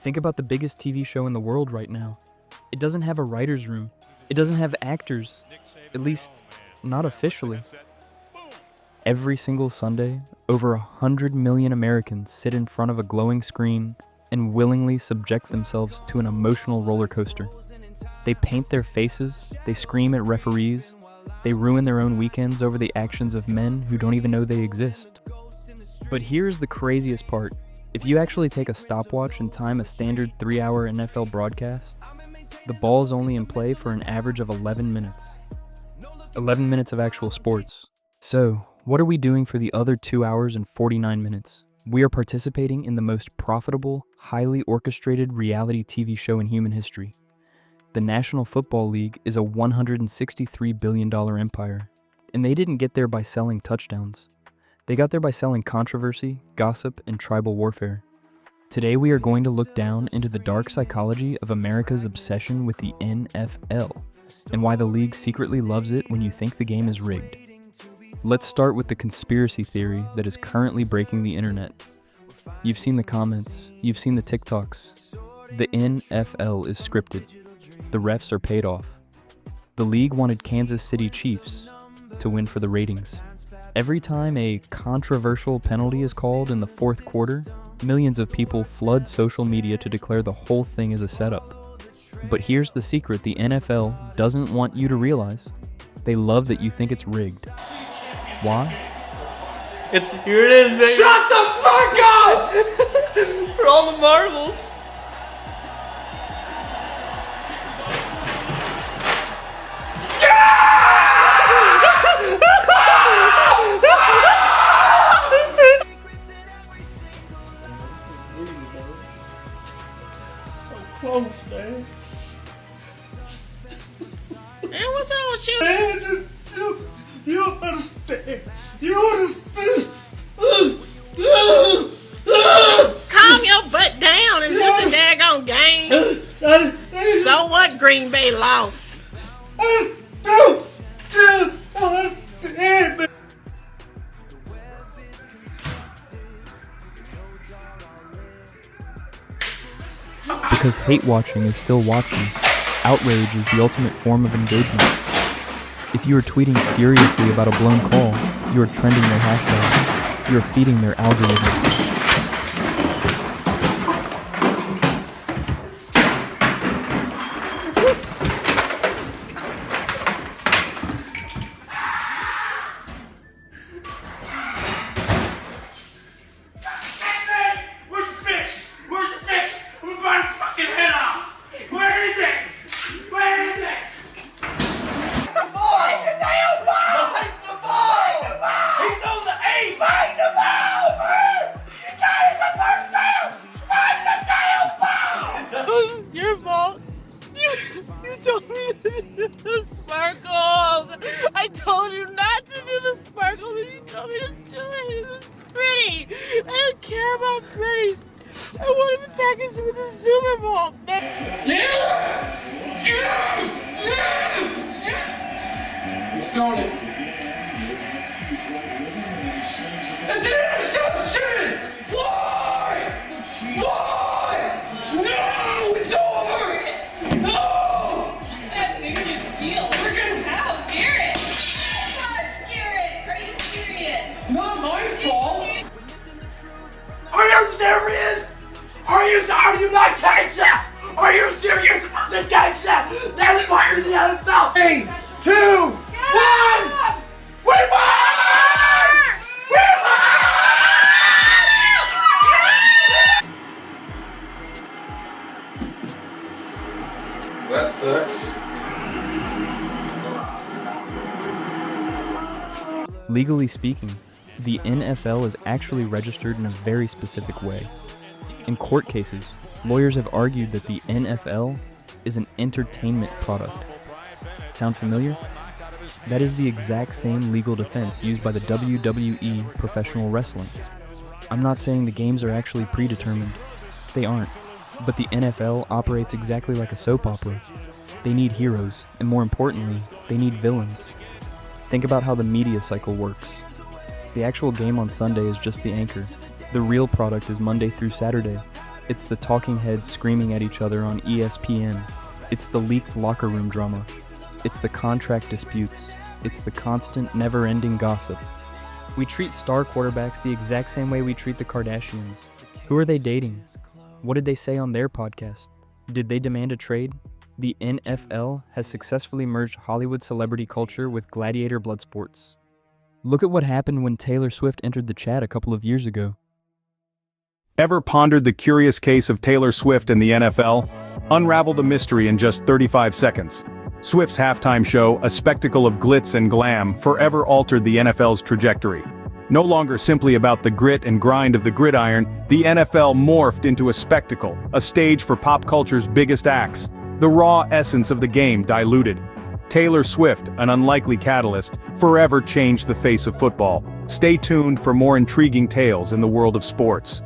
Think about the biggest TV show in the world right now. It doesn't have a writer's room. It doesn't have actors. At least, not officially. Every single Sunday, over 100 million Americans sit in front of a glowing screen and willingly subject themselves to an emotional roller coaster. They paint their faces, they scream at referees, they ruin their own weekends over the actions of men who don't even know they exist. But here's the craziest part. If you actually take a stopwatch and time a standard 3-hour NFL broadcast, the ball's only in play for an average of 11 minutes. 11 minutes of actual sports. So, what are we doing for the other 2 hours and 49 minutes? We are participating in the most profitable, highly orchestrated reality TV show in human history. The National Football League is a $163 billion empire, and they didn't get there by selling touchdowns. They got there by selling controversy, gossip, and tribal warfare. Today we are going to look down into the dark psychology of America's obsession with the NFL, and why the league secretly loves it when you think the game is rigged. Let's start with the conspiracy theory that is currently breaking the internet. You've seen the comments, you've seen the TikToks. The NFL is scripted. The refs are paid off. The league wanted Kansas City Chiefs to win for the ratings. Every time a controversial penalty is called in the fourth quarter, millions of people flood social media to declare the whole thing is a setup. But here's the secret the NFL doesn't want you to realize. They love that you think it's rigged. Why? Here it is, baby. Shut the fuck up! For all the marbles. So close, man. Man, what's wrong with you? Man, just you understand. You understand. Calm your butt down. Is this a daggone game? So what, Green Bay lost? I don't understand, man. Because hate watching is still watching. Outrage is the ultimate form of engagement. If you are tweeting furiously about a blown call, you are trending their hashtag. You are feeding their algorithm. Where's the fish? Where's the fish? I'm gonna bite his fucking head off. Where is it? Where is it? The ball! Fight the damn ball! Fight the ball! He's on the 8! Fight the ball, man! You got it! It's a first down! Fight the damn ball! It was your fault. You told me to do the sparkles. I told you not to do the sparkles, and you told me to do it. It was pretty. I don't care about pretty. I wanted the package with the Super Bowl. He started. It's an interception! Why? Why? No! It's over! No! That big of a deal. We're gonna have Garrett. Gosh, Garrett, are you serious? It's not my fault! Are you serious? Are you not catch that? Are you serious about to catch that? That's why you're the NFL! 3, 2, 1! We won! We won! That sucks. Legally speaking, the NFL is actually registered in a very specific way. In court cases, lawyers have argued that the NFL is an entertainment product. Sound familiar? That is the exact same legal defense used by the WWE professional wrestling. I'm not saying the games are actually predetermined. They aren't. But the NFL operates exactly like a soap opera. They need heroes, and more importantly, they need villains. Think about how the media cycle works. The actual game on Sunday is just the anchor. The real product is Monday through Saturday. It's the talking heads screaming at each other on ESPN. It's the leaked locker room drama. It's the contract disputes. It's the constant, never-ending gossip. We treat star quarterbacks the exact same way we treat the Kardashians. Who are they dating? What did they say on their podcast? Did they demand a trade? The NFL has successfully merged Hollywood celebrity culture with gladiator blood sports. Look at what happened when Taylor Swift entered the chat a couple of years ago. Ever pondered the curious case of Taylor Swift and the NFL? Unravel the mystery in just 35 seconds. Swift's halftime show, a spectacle of glitz and glam, forever altered the NFL's trajectory. No longer simply about the grit and grind of the gridiron, the NFL morphed into a spectacle, a stage for pop culture's biggest acts. The raw essence of the game diluted. Taylor Swift, an unlikely catalyst, forever changed the face of football. Stay tuned for more intriguing tales in the world of sports.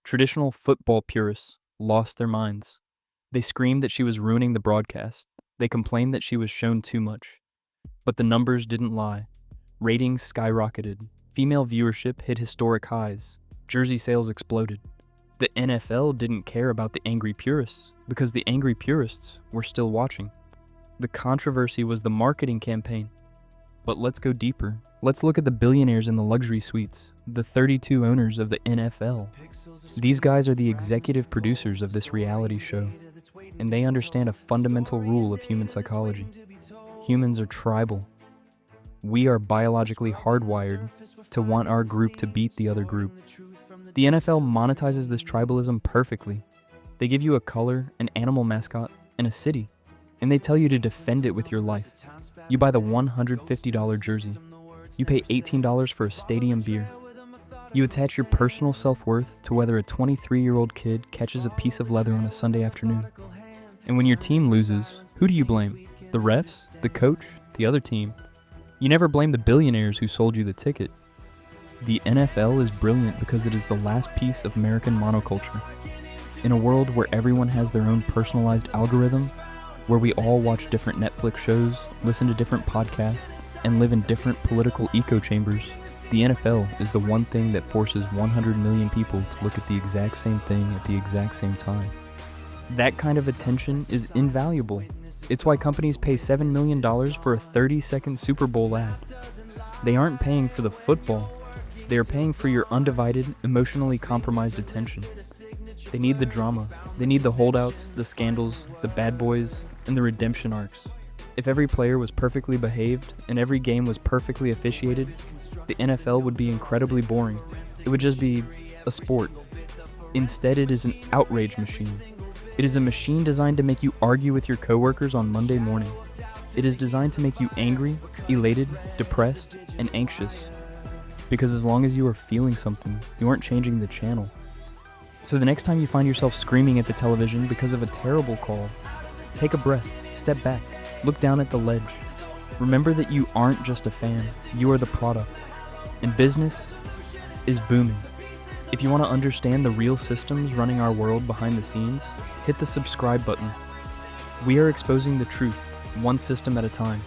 Traditional football purists lost their minds. They screamed that she was ruining the broadcast. They complained that she was shown too much. But the numbers didn't lie. Ratings skyrocketed. Female viewership hit historic highs. Jersey sales exploded. The NFL didn't care about the angry purists because the angry purists were still watching. The controversy was the marketing campaign. But let's go deeper. Let's look at the billionaires in the luxury suites, the 32 owners of the NFL. These guys are the executive producers of this reality show, and they understand a fundamental rule of human psychology. Humans are tribal. We are biologically hardwired to want our group to beat the other group. The NFL monetizes this tribalism perfectly. They give you a color, an animal mascot, and a city, and they tell you to defend it with your life. You buy the $150 jersey. You pay $18 for a stadium beer. You attach your personal self-worth to whether a 23-year-old kid catches a piece of leather on a Sunday afternoon. And when your team loses, who do you blame? The refs? The coach? The other team? You never blame the billionaires who sold you the ticket. The NFL is brilliant because it is the last piece of American monoculture. In a world where everyone has their own personalized algorithm, where we all watch different Netflix shows, listen to different podcasts, and live in different political echo chambers, the NFL is the one thing that forces 100 million people to look at the exact same thing at the exact same time. That kind of attention is invaluable. It's why companies pay $7 million for a 30-second Super Bowl ad. They aren't paying for the football. They are paying for your undivided, emotionally compromised attention. They need the drama. They need the holdouts, the scandals, the bad boys, and the redemption arcs. If every player was perfectly behaved and every game was perfectly officiated, the NFL would be incredibly boring. It would just be a sport. Instead, it is an outrage machine. It is a machine designed to make you argue with your coworkers on Monday morning. It is designed to make you angry, elated, depressed, and anxious. Because as long as you are feeling something, you aren't changing the channel. So the next time you find yourself screaming at the television because of a terrible call, take a breath, step back, look down at the ledge. Remember that you aren't just a fan, you are the product. And business is booming. If you want to understand the real systems running our world behind the scenes, hit the subscribe button. We are exposing the truth, one system at a time.